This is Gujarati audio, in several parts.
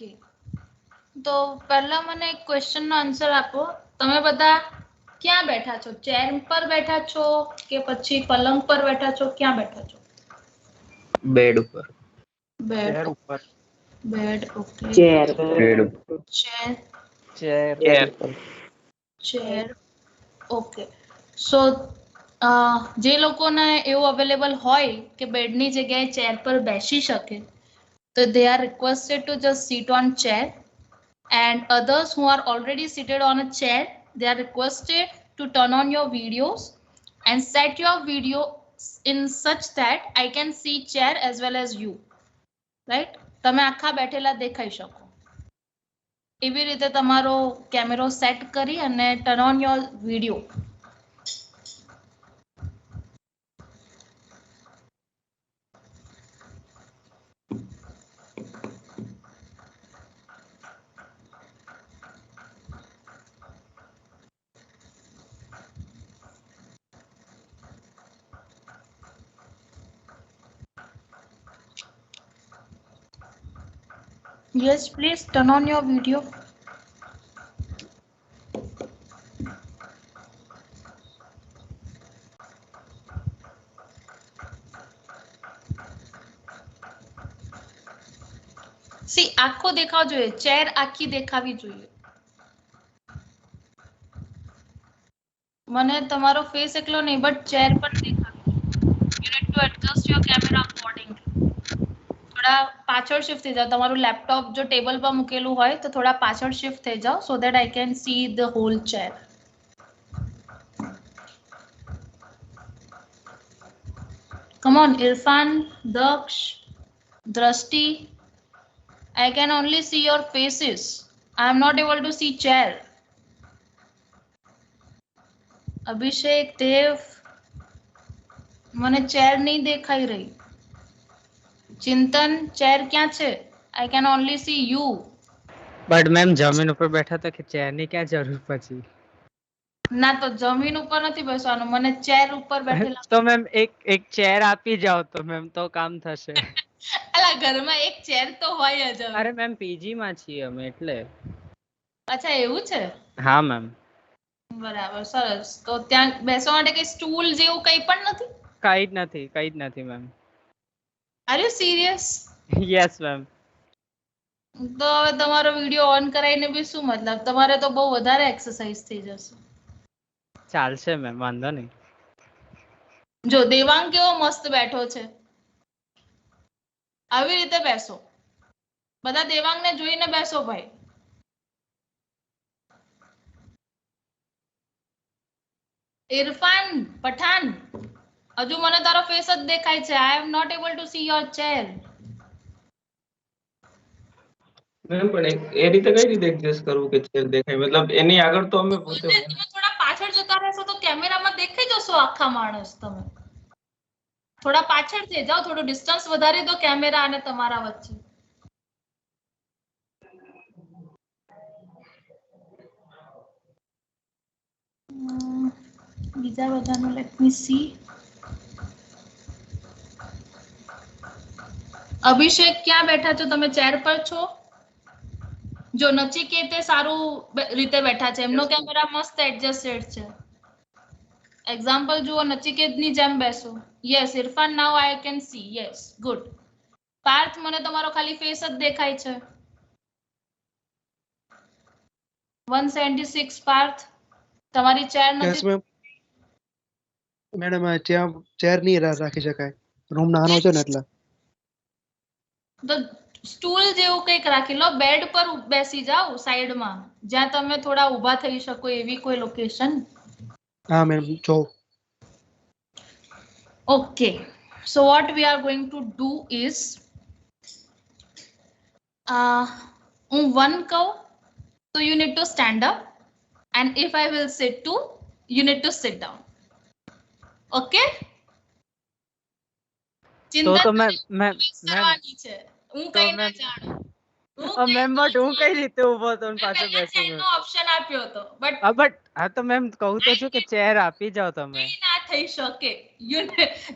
ઓકે, તો પહેલા મને એક ક્વેશ્ચનનો આન્સર આપો. તમે બધા ક્યાં બેઠા છો? ચેર પર બેઠા છો કે પછી પલંગ પર બેઠા છો? ક્યાં બેઠા છો? બેડ ઉપર. બેડ ચેર ઉપર. Bed okay. ચેર બેડ ઉપર. Chair chair. Chair okay. So જે લોકોને એવું અવેલેબલ હોય કે બેડની જગ્યાએ ચેર પર બેસી શકે, તો they are requested to just sit on chair, and others who are already seated on a chair, they are requested to turn on your videos and set your video in such that I can see chair as well as you, right? તમે આખા બેઠેલા દેખાઈ શકો એવી રીતે તમારો કેમેરો સેટ કરી અને turn on your video. Yes, please turn on your video. C આખો દેખાવ જોઈએ, ચેર આખી દેખાવી જોઈએ. મને તમારો ફેસ એકલો નહીં બટ ચેર પર દેખાવી. You need to adjust your camera accordingly. થોડા પાછળ શિફ્ટ થઈ જાઓ. તમારું લેપટોપ જો ટેબલ પર મૂકેલું હોય તો થોડા પાછળ શિફ્ટ થઈ જાઓ so that I can see the whole chair. Come on, Irfan, Daksh, Drashti. I can only see your faces. I am not able to see chair. Abhishek, Dev, મને ચેર નહીં દેખાઈ રહી. ચિંતન, ચેર ક્યાં છે? I can only see you. But ma'am જમીન ઉપર બેઠા તો કે ચેરની ક્યાં જરૂર પછી? ના તો જમીન ઉપર નથી બેસવાનું, મને ચેર ઉપર બેઠેલા. તો મેમ એક ચેર આપી જાઓ તો મેમ તો કામ થશે. અલા ઘરમાં એક ચેર તો હોય જ. અરે મેમ પીજી માં છીએ અમે એટલે. અચ્છા એવું છે? હા મેમ. બરાબર, સરસ. તો ત્યાં બેસવા માટે કઈ સ્ટૂલ જેવું કંઈ પણ નથી? કઈ જ નથી ma'am. Are you serious? Yes ma'am. તો હવે તમારો વિડિયો ઓન કરાઈને બી શું મતલબ? તમારે તો બહુ વધારે એક્સરસાઇઝ થઈ જશે. ચાલશે મેમ, વાંધો નહીં. જો દેવાંગ કેવો મસ્ત બેઠો છે. આવી રીતે બેસો. બધા દેવાંગને જોઈને બેસો ભાઈ. ઇરફાન પઠાન, હજુ મને તારો ફેસ જ દેખાય છે. I am not able to see your chair. Ma'am પણ એ રીતે કઈ રીતે એડજસ્ટ કરવું કે ચેર દેખાય? મતલબ એની આગળ તો અમે પોતે હોય ને. તમે થોડા પાછળ જતા રહેશો તો કેમેરામાં દેખાઈ જશો આખા માણસ તમે. થોડા પાછળ થઈ જાઓ, થોડું ડિસ્ટન્સ વધારી દો કેમેરા અને તમારા વચ્ચે. બીજા બધાનું લેટ મી સી. અભિષેક ક્યાં બેઠા છો તમે? ચેર પર છો? જો નચિકેતે સારું રીતે બેઠા છે, એમનો કેમેરા મસ્ત એડજસ્ટેડ છે. એક્ઝામ્પલ જુઓ, નચિકેતની જેમ બેસો. Yes Irfan, now I can see. Yes good. Parth, મને તમારો ખાલી ફેસ જ દેખાય છે. 176 પાર્થ, તમારી ચેર નથી. મેડમ ત્યાં ચેર નહીં રાખી શકાય, રૂમ નાનો છે ને એટલે. તો સ્ટૂલ જેવું કંઈક રાખી લો. બેડ પર બેસી જાઓ સાઈડમાં, જ્યાં તમે થોડા ઊભા થઈ શકો એવી કોઈ લોકેશન. હા મેડમ, જો. Okay, so what we are going to do is હું 1 કહું so you need to stand up, and if I will say 2 you need to sit down. Okay? તો મેમ બેસવાની છે. હું કઈ ના જાણું. મેમ બટ હું કઈ રીતે ઊભો તો પાછો બેસું? નો ઓપ્શન આપ્યો હતો બટ હા તો મેમ કહું તો છું કે ચેર આપી જાઓ તમે. ના થઈ શકે.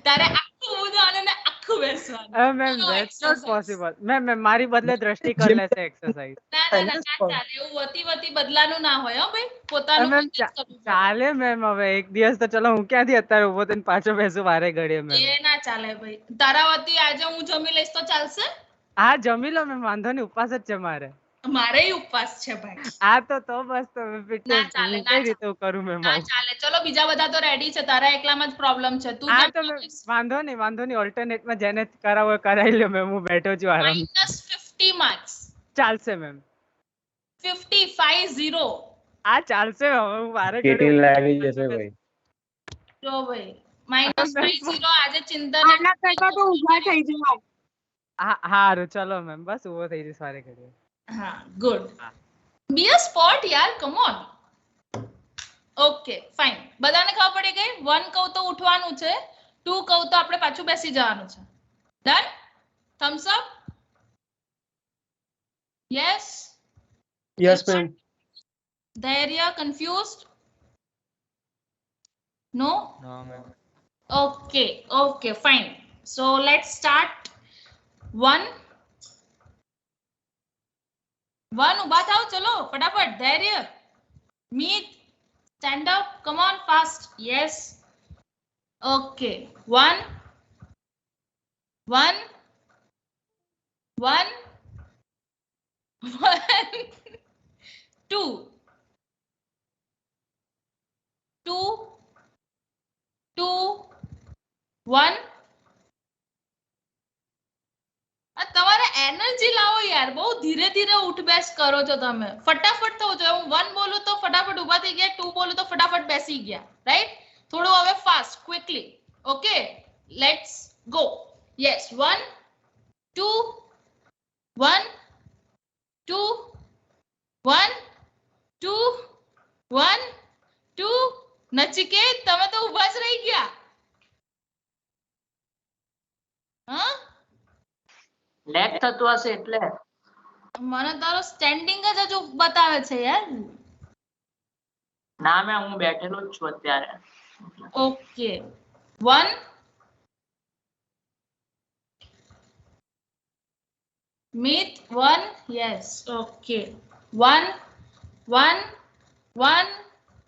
તારે આખું ઊભું થવાનું ને આખું આખું બેસવાનું. અરે મેમ ચલો, that's not exercise. Possible. Ma'am મારી બદલે દ્રષ્ટિ કરી લેશે એક્સરસાઇઝ. ના ચાલે, એવું વતી બદલાનું ના હોય હો ભાઈ, પોતાનું મેમ પોતે જ કરવું પડે. ચાલે મેમ, હવે એક દિવસ તો ચલો હું ક્યાંથી અત્યારે ઉભો થઈને પાછો બેસું વારે ઘડીએ મેમ. એ ના ચાલે ભાઈ, તારા વતી આજે હું જમી લઈશ તો ચાલશે? હા જમી લો મેમ, વાંધો નહીં, ઉપવાસ જ છે મારે. મારેય ઉપવાસ છે ભાઈ. આ તો બસ તો ફિટનેસ ચાલે, હું ના કઈ રીતે કરું મેમ? ના ચાલે, ચલો બીજા બધા તો રેડી છે, તારા એકલામાં જ પ્રોબ્લેમ છે. તું હા તો મેમ વાંધો નહીં, ઓલ્ટરનેટમાં જેને કરાવો એ કરાવી લો મેમ, હું બેઠો છું આરામ. -50 માર્ક્સ. ચાલશે મેમ. 50. આ ચાલશે, હવે હું વારે કેટી ઘડીએ લાગી જશે ભાઈ. જો ભાઈ -50 આજે ચિંતા ને આના કરતા તો ઊભા થઈ જાવ. હા હારું ચલો મેમ, બસ ઉભો થઈ જઈશ વારે ઘડીએ. હા, ગુડ. હા. બી અ સ્પોર્ટ યાર, કમ ઓન. ઓકે ફાઇન, બધાને ખબર પડી ગઈ? 1 કહું તો ઉઠવાનું છે, 2 કહું તો આપણે પાછું બેસી જવાનું છે. Done? Thums up. Yes. Yes, ma'am. ધૈર્ય confused? No? No ma'am. Okay, fine. So let's start. 1 ઉભા થાઓ, ચલો ફટાફટ. ધૈર્ય, મીત, stand up, come on fast. Yes. Okay. 1 2 1. તમારે એનર્જી લાવો યાર, બહુ ધીરે ધીરે ઉઠ બેસ કરો છો તમે. ફટાફટ થવું જોઈએ. હું 1 બોલું તો ફટાફટ ઊભા થઈ ગયા, 2 બોલું તો ફટાફટ બેસી ગયા, રાઈટ? થોડું હવે fast, quickly. Okay, let's go. Yes. 1 2 1 2 1 2 1 2. Nachiket, તમે તો ઊભા જ રહી ગયા. હા, લેગ થતું હશે એટલે. મને તારો સ્ટેન્ડિંગ જ હજુ બતાવે છે યાર. ના મેં હું બેઠેલો જ છું અત્યારે. Okay. 1 Meet 1. Yes. Okay. 1 1 1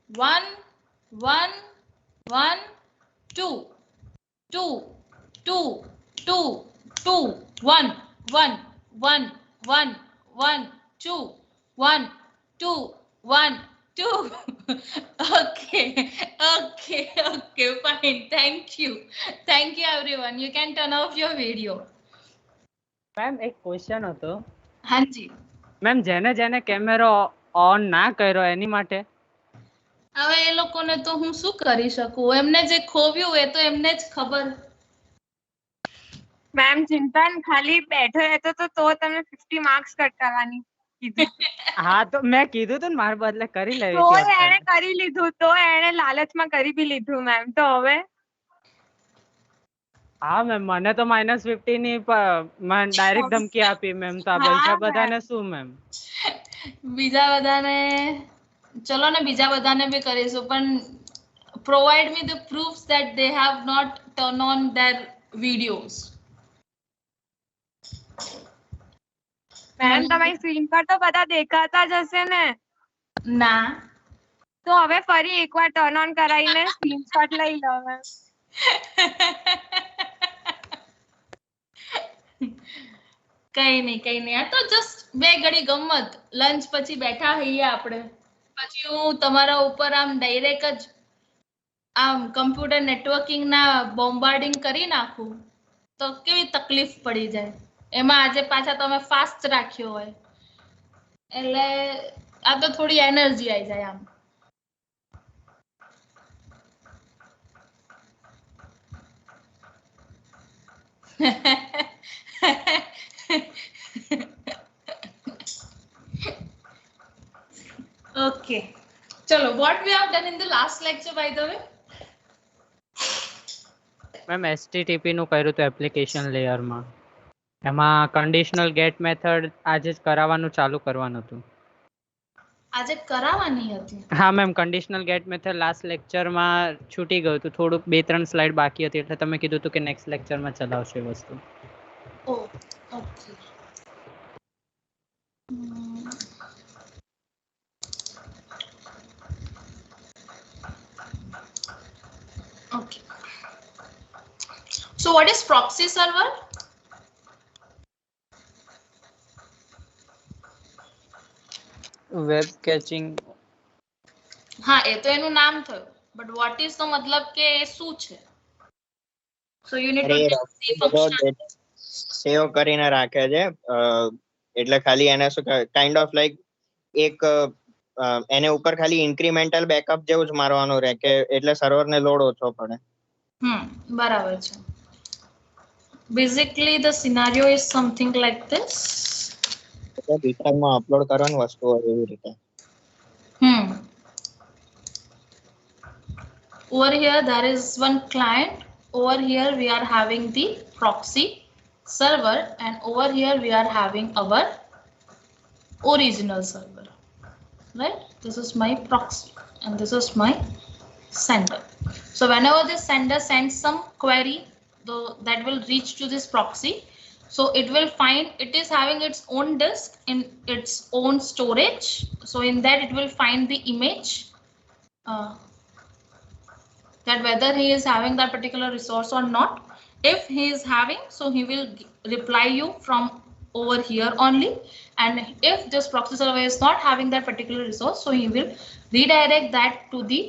1 1 1 2 2 2 2 2 1 1 1 1 1 2 1 2 1 2. Okay, fine. Thank you everyone. You can turn off your video. Ma'am એક ક્વેશ્ચન હતો. હાજી. મેમ જેને કેમેરો ઓન ના કર્યો એની માટે? હવે એ લોકોને તો હું શું કરી શકું, એમને જે ખોવ્યું એ તો એમને જ ખબર. મેમ ચિંતન ખાલી બેઠો રહેતો તો તમને 50 માર્ક્સ કટ કરવાની કીધું. હા તો મેં કીધું તું ને મારા બદલે કરી લેવી તો હતી એને અત્યારે. કરી લીધું, તો એને લાલચમાં કરી બી લીધું મેમ. તો હવે હા મેમ, મને તો -50 ની ડાયરેક્ટ ધમકી આપી મેમ. તો આ હા, બીજા ma'am. બધાને શું મેમ? બીજા બધાને ચલો ને, બીજા બધાને બી કરીશું, પણ provide me the proofs that they have not turned on their videos. Ma'am તમારી સ્ક્રીન પર તો બધા દેખાતા જ હશે ને. ના. તો હવે ફરી એકવાર ટર્ન ઓન કરાવીને સ્ક્રીનશોટ લઈ લો મેમ. કઈ નહીં. આ તો જસ્ટ 2 ઘડી ગમત. લંચ પછી બેઠા હઈએ આપણે, પછી હું તમારા ઉપર આમ ડાયરેક્ટ જ આમ કમ્પ્યુટર નેટવર્કિંગ ના બોમ્બાર્ડિંગ કરી નાખું તો કેવી તકલીફ પડી જાય. એમાં આજે પાછા તમે ફાસ્ટ રાખ્યો હોય એટલે આ તો થોડી એનર્જી આવી જાય આમ. Okay. Chalo, what we have done in the last lecture, by the way? Ma'am HTTP નું કર્યું હતું એપ્લિકેશન લેયરમાં. એમાં કન્ડિશનલ ગેટ મેથડ આજે જ કરાવવાનું ચાલુ કરવાનું હતું. આજે કરાવવાની હતી. હા ma'am, conditional get method last લેક્ચરમાં છૂટી ગયું હતું, થોડુંક 2-3 સ્લાઇડ બાકી હતી એટલે તમે કીધું હતું કે નેક્સ્ટ લેક્ચરમાં ચલાવશો એ વસ્તુ. Oh okay. Okay. So what is proxy server? Web caching. હા એ તો એનું નામ થયું, but what is નો મતલબ કે એ શું છે? So you need to see function. સેવ કરીને રાખે છે, એટલે ખાલી એને શું કાઇન્ડ ઓફ લાઈક એક એને ઉપર ખાલી ઇન્ક્રીમેન્ટલ બેકઅપ જેવું જ મારવાનું રહે કે એટલે સર્વર ને લોડ ઓછો પડે. બરાબર છે. Basically the scenario is something like this. એટલે બીટામાં અપલોડ કરવાની વસ્તુ હોય એવી રીતે. Over here there is one client. Over here we are having the proxy server, and over here we are having our original server, right? This is my proxy and this is my sender. So whenever the sender sends some query, that will reach to this proxy. So it will find it is having its own disk in its own storage. So in that it will find the image, that whether he is having that particular resource or not. If he is having, so he will reply you from over here only, and if this proxy server is not having that particular resource, so he will redirect that to the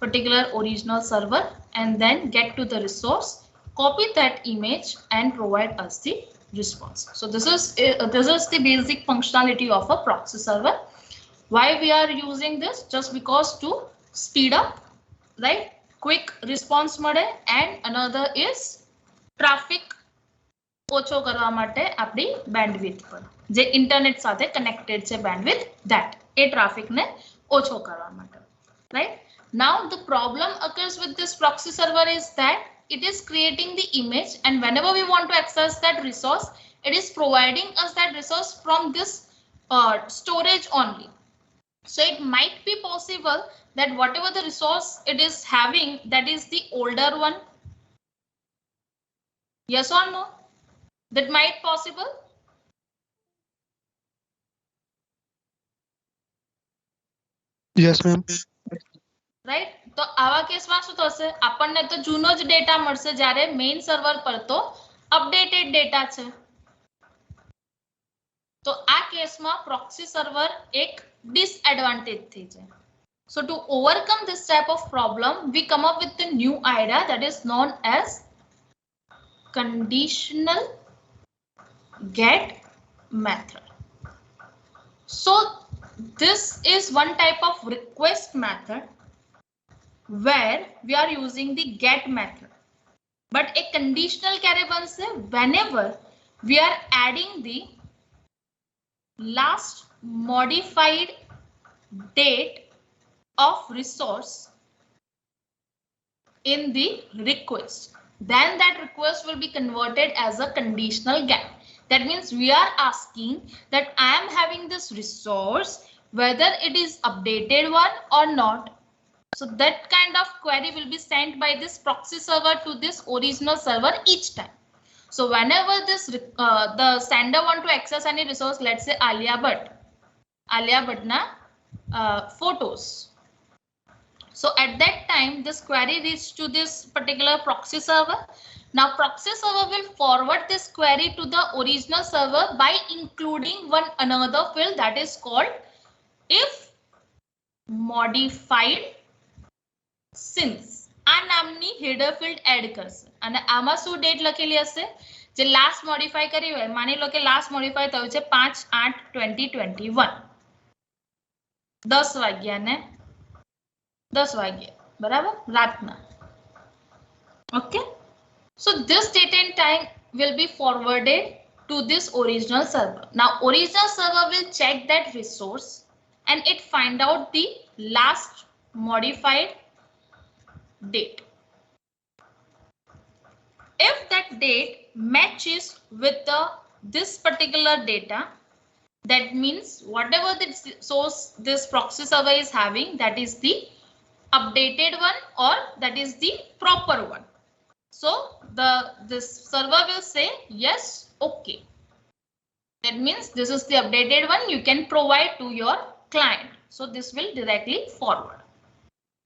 particular original server and then get to the resource, copy that image and provide us the response. So this is the basic functionality of a proxy server. Why we are using this? Just because to speed up, right? Quick response મળે, and another is traffic ઓછો કરવા માટે આપણી bandwidth પર જે ઇન્ટરનેટ સાથે કનેક્ટેડ છે bandwidth, that એ ટ્રાફિક ને ઓછો કરવા માટે, right? Now the problem occurs with this proxy server is that it is creating the image, and whenever we want to access that resource, it is providing us that resource from this storage only. So it might be possible that whatever the resource it is having, that is the older one. Yes or no? That might possible. Yes ma'am. Right? તો આવા કેસમાં શું થશે? આપણને તો જૂનો જ ડેટા મળશે જ્યારે મેઇન સર્વર પર તો અપડેટેડ ડેટા છે. તો આ કેસમાં પ્રોક્સી સર્વર એક ડિસએડવાન્ટેજ થઈ જાય. So to overcome this type of problem, we come up with a new idea that is known as conditional get method. So this is one type of request method where we are using the get method. But a conditional ક્યારે બનશે? Whenever we are adding the last modified date of resource in the request, then that request will be converted as a conditional get. That means we are asking that I am having this resource, whether it is updated one or not. So that kind of query will be sent by this proxy server to this original server each time. So whenever this the sender want to access any resource, let's say Alia Bhatt na photos. So at that time, this query reaches to this particular proxy server. Now proxy server will forward this query to the original server by including one another field that is called if modified since. આ નામની header field add કરશે, અને આમાં શું ડેટ લખેલી હશે? જે લાસ્ટ મોડિફાઈ કરી હોય, માની લો કે લાસ્ટ મોડિફાઈ થયું છે 5/8/2021, 10 વાગ્યા ને 10 વાગ્યા, બરાબર, રાતના. Okay, so this date and time will be forwarded to this original server. Now original server will check that resource and it find out the last modified date. If that date matches with this particular data, That means whatever the source this proxy server is having, that is the updated one or that is the proper one. So this server will say yes, okay. That means this is the updated one you can provide to your client. So this will directly forward,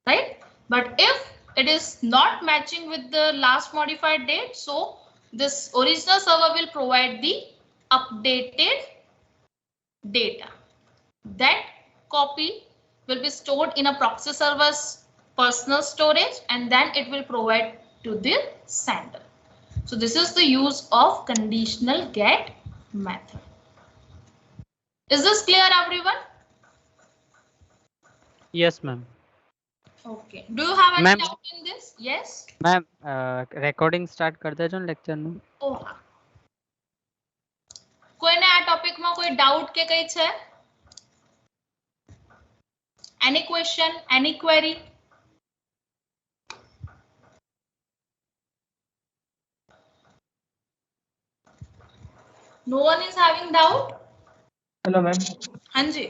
right? But if it is not matching with the last modified date, so this original server will provide the updated data. That copy will be stored in a proxy server's personal storage and then it will provide to the sender. So this is the use of conditional get method. Is this clear, everyone? Yes, ma'am. Okay. Do you have any Ma'am. doubt in this? Yes. Ma'am, recording start कर देजो लेक्चर નું. Oh હા. કોઈને આ ટોપિક માં કોઈ ડાઉટ કે કઈ છે? Any question, any query? No one is having doubt? Hello ma'am. હાજી.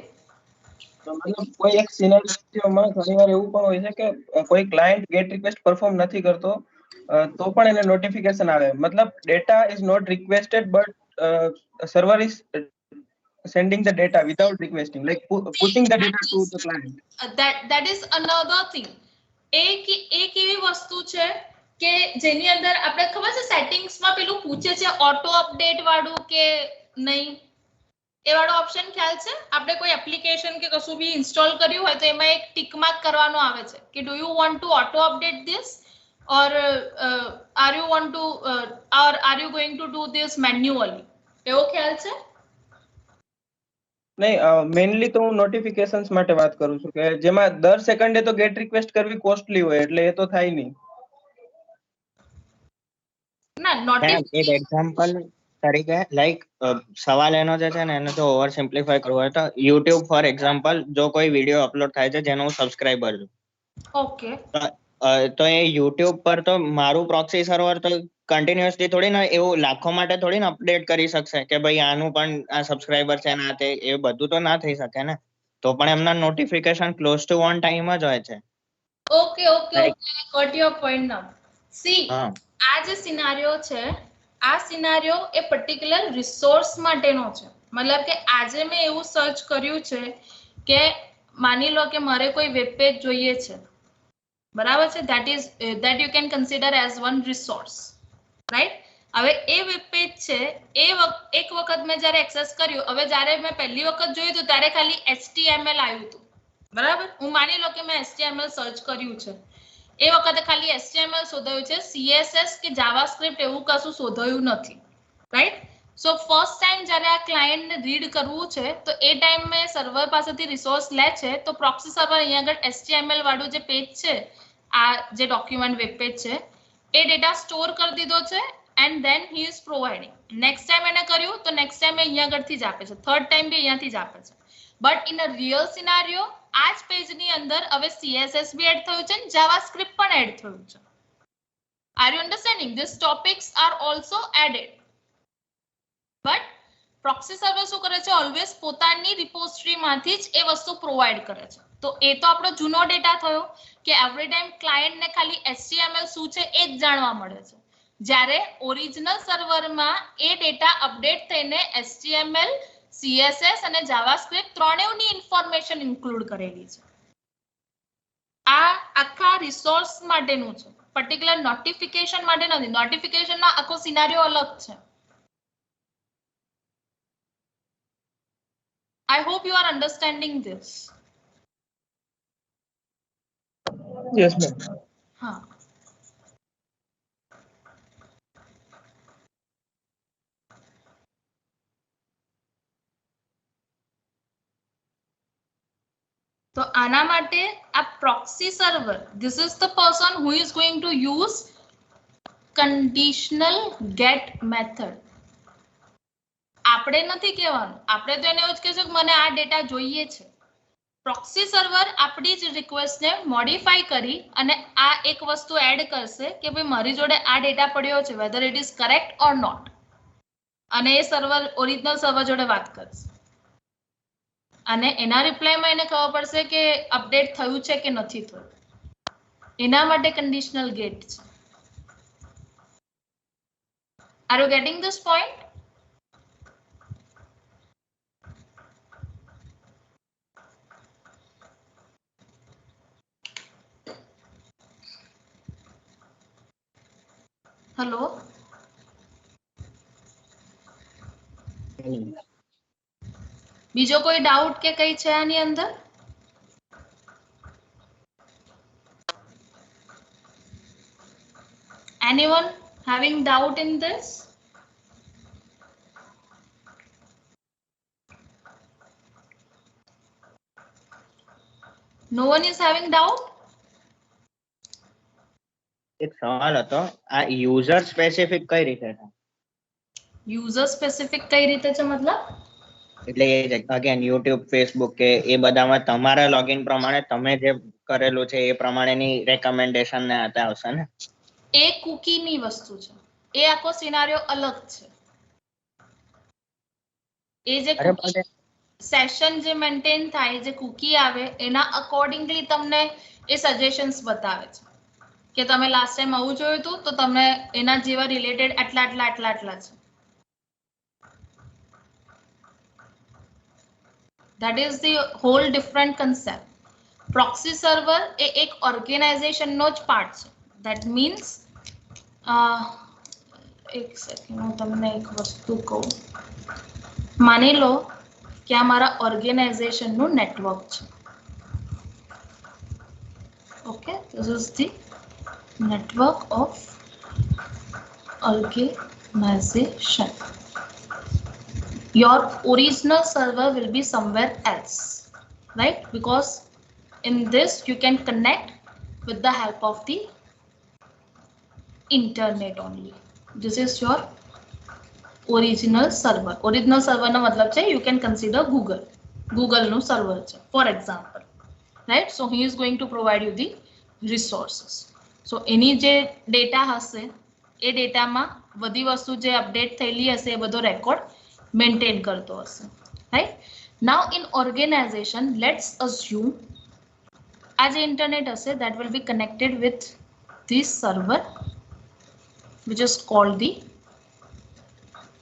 તો મતલબ કોઈ એક સિનેરિયોમાં ઘણીવાર એવું પણ હોય છે કે કોઈ ક્લાયન્ટ ગેટ રિક્વેસ્ટ પરફોર્મ નથી કરતો તો પણ એને નોટિફિકેશન આવે. મતલબ data is not requested but server is sending the data without requesting, like pushing the data to the client. That is another thing. એક એવી વસ્તુ છે કે જેની અંદર આપણે ખબર છે સેટિંગ્સ માં પેલું પૂછે છે ઓટો અપડેટ વાળું કે નહીં, એ વાળો ઓપ્શન ખ્યાલ છે? આપણે કોઈ એપ્લિકેશન કે કશું બી ઇન્સ્ટોલ કર્યું હોય તો એમાં એક ટિક માર્ક કરવાનો આવે છે કે do you want to auto update this or are you want to or are you going to do this manually, એવો ખ્યાલ છે? નહીં, મેઇનલી તો હું નોટિફિકેશન્સ માટે વાત કરું છું કે જેમાં દર સેકન્ડે તો ગેટ રિક્વેસ્ટ કરવી કોસ્ટલી હોય એટલે એ તો થાય નહીં. ના, એક નોટિફિકેશન એક્ઝામ્પલ તરીકે લાઈક સવાલ એનો જે છે ને એને જો ઓવર સિમ્પ્લિફાય કરવો હોય તો યુટ્યુબ ફોર એક્ઝામ્પલ જો કોઈ વિડીયો અપલોડ થાય છે જેનો હું સબસ્ક્રાઇબર છું, ઓકે, તો એ યુટ્યુબ પર તો મારું પ્રોક્સી સર્વર તો કન્ટિન્યુઅસલી થોડી ને એવું લાખો માટે થોડી ને અપડેટ કરી શકશે કે ભાઈ આનું પણ આ સબસ્ક્રાઇબર છે ને આ તે, એ બધું તો ના થઈ શકે ને. તો પણ એમના notification close to on time જ હોય છે. Okay okay okay, got your point now. See, આ જે સિનારિયો છે, આ સિનારિયો એ પર્ટિક્યુલર રિસોર્સ માટેનો છે. મતલબ કે આજે મેં એવું સર્ચ કર્યું છે કે માની લો કે મારે કોઈ વેબ પેજ જોઈએ છે, બરાબર છે? that you can consider as one resource, right? હવે એ વેબ પેજ છે, એક વખત મેં જ્યારે એક્સેસ કર્યું, હવે જ્યારે મેં પહેલી વખત જોયું તો ત્યારે ખાલી HTML આવ્યું હતું, બરાબર? હું માની લો કે મેં HTML સર્ચ કર્યું છે, એ વખતે ખાલી HTML શોધાયું છે, CSS કે જાવાસ્ક્રિપ્ટ એવું કશું શોધાયું નથી, રાઈટ? સો ફર્સ્ટ ટાઈમ જ્યારે આ ક્લાયન્ટને રીડ કરવું છે તો એ ટાઈમે સર્વર પાસેથી રિસોર્સ લે છે, તો પ્રોક્સી સર્વર અહીંયા આગળ HTML વાળું જે પેજ છે, આ જે ડોક્યુમેન્ટ વેબ પેજ છે, એ ડેટા સ્ટોર કરી દીધો છે and then he is providing. Next time એને કર્યું તો નેક્સ્ટ ટાઈમ અહીંયા આગળથી જ આપે છે, થર્ડ ટાઈમ બી અહીંયાથી જ આપે છે. But in a real scenario આ જ પેજની અંદર હવે CSS બી એડ થયું છે અને જાવાસ્ક્રિપ્ટ પણ એડ થયું છે. Are you understanding? This topics are also added. But proxy server શું કરે છે? ઓલવેઝ પોતાની રિપોઝિટરીમાંથી જ એ વસ્તુ પ્રોવાઈડ કરે છે. તો એ તો આપણો જૂનો ડેટા થયો કે એવરી ટાઈમ ક્લાયન્ટને ખાલી HTML શું છે એ જ જાણવા મળે છે, જ્યારે ઓરિજિનલ સર્વરમાં એ ડેટા અપડેટ થઈને HTML, CSS અને જાવાસ્ક્રિપ્ટ ત્રણેયની ઇન્ફોર્મેશન ઇન્ક્લુડ કરેલી છે. આ આખા રિસોર્સ માટેનું છે, પર્ટિક્યુલર નોટિફિકેશન માટે નથી. નોટિફિકેશનનો આખો સિનારિયો અલગ છે. I hope you are understanding this. Yes ma'am. हाँ. તો આના માટે આ proxy server, this is the person who is going to use conditional get method. આપણે નથી કહેવાનું, આપણે તો એને એવું જ કહેશું કે મને આ ડેટા જોઈએ છે. પ્રોક્સી સર્વર આપણી જ રિક્વેસ્ટને મોડિફાઈ કરી અને આ એક વસ્તુ એડ કરશે કે ભાઈ મારી જોડે આ ડેટા પડ્યો છે, whether it is correct or not, અને એ સર્વર ઓરિજિનલ સર્વર જોડે વાત કરશે. અને એના રિપ્લાયમાં એને ખબર પડશે કે અપડેટ થયું છે કે નથી થયું. એના માટે કન્ડિશનલ ગેટ છે. Are you getting this point? Hello, બીજો કોઈ ડાઉટ કે કઈ છે આની અંદર? Anyone having doubt in this? No one is having doubt? એક સવાલ હતો, આ યુઝર સ્પેસિફિક કઈ રીતે છે? User specific કઈ રીતે છે મતલબ? એટલે એ અગેન યુટ્યુબ, ફેસબુક કે એ બધામાં તમારા લોગિન પ્રમાણે તમે જે કરેલું છે એ પ્રમાણેની રેકમેન્ડેશન ને આતા આવશે ને? એ કુકીની વસ્તુ છે. એ આખો સિનારિયો અલગ છે. એ જે સેશન જે મેન્ટેન થાય, જે કુકી આવે એના અકોર્ડિંગલી તમને એ સજેશન્સ બતાવે છે કે તમે લાસ્ટ ટાઈમ આવું જોયું હતું તો તમને એના જેવા રિલેટેડ આટલા આટલા આટલા આટલા છે. That is the whole different concept. Proxy server એ એક ઓર્ગેનાઇઝેશન નો જ પાર્ટ છે. That means એક સેકન્ડ હું તમને એક વસ્તુ કહું. માની લો કે આ મારા ઓર્ગેનાઇઝેશન નું નેટવર્ક છે. Okay, this is the network of organization. Your original server will be somewhere else, right? Because in this you can connect with the help of the internet only. This is your original server. Original server no matlab chhe you can consider Google no server chhe, for example, right? So he is going to provide you the resources. So any je data hase e data ma badi vastu je update thayeli hase e badho record maintain karto hase, right? Now in organization, let's assume as internet hase that will be connected with this server which is called the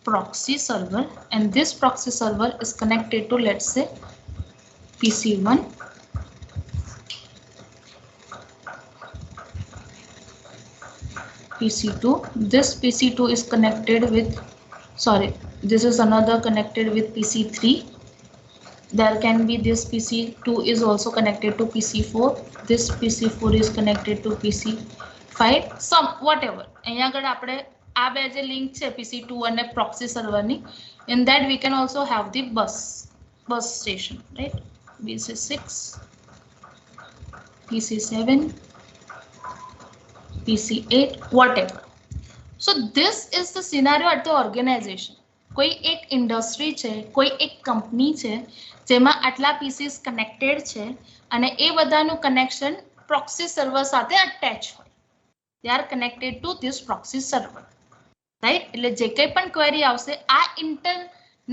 proxy server, and this proxy server is connected to, let's say, PC1, PC2. This PC2 is connected with, sorry, this is another connected with PC3. There can be this PC2 is also connected to PC4. This PC4 is connected to PC5. Some whatever. અહીંયા આગળ આપણે આ બે જે લિંક છે PC2 અને proxy server ની, in that we can also have the bus station, right? PC6, PC7, PC8, whatever. So this is the scenario at the organization. કોઈ એક ઇન્ડસ્ટ્રી છે, કોઈ એક કંપની છે જેમાં આટલા પીસીસ કનેક્ટેડ છે અને એ બધાનું કનેક્શન પ્રોક્સી સર્વર સાથે અટેચ હોય. They are connected to this proxy server, right? એટલે જે કંઈ પણ ક્વેરી આવશે આ ઇન્ટર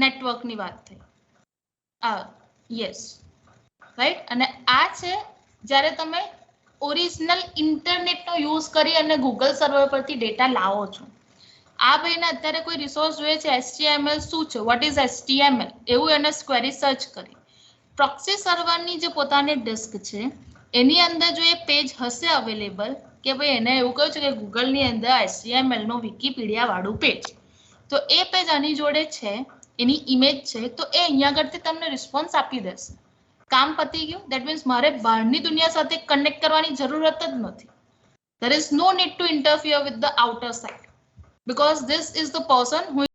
નેટવર્કની વાત થઈ. Yes, right? અને આ છે જ્યારે તમે ઓરિજિનલ ઇન્ટરનેટનો યુઝ કરી અને ગૂગલ સર્વર પરથી ડેટા લાવો છો. આ ભાઈને અત્યારે કોઈ રિસોર્સ જોઈએ છે, HTML શું છે, વોટ ઇઝ HTML, એવું એને ક્વેરી સર્ચ કરી. પ્રોક્સી સર્વરની જે પોતાની ડિસ્ક છે એની અંદર જો એ પેજ હશે અવેલેબલ કે ભાઈ એને એવું કહ્યું છે કે ગૂગલની અંદર HTML નો વિકીપીડિયા વાળું પેજ, તો એ પેજ આની જોડે છે, એની ઇમેજ છે, તો એ અહીંયા આગળથી તમને રિસ્પોન્સ આપી દેશે. કામ પતી ગયું. દેટ મીન્સ મારે બહારની દુનિયા સાથે કનેક્ટ કરવાની જરૂરત જ નથી. There is no need to interfere with the outer side because this is the person who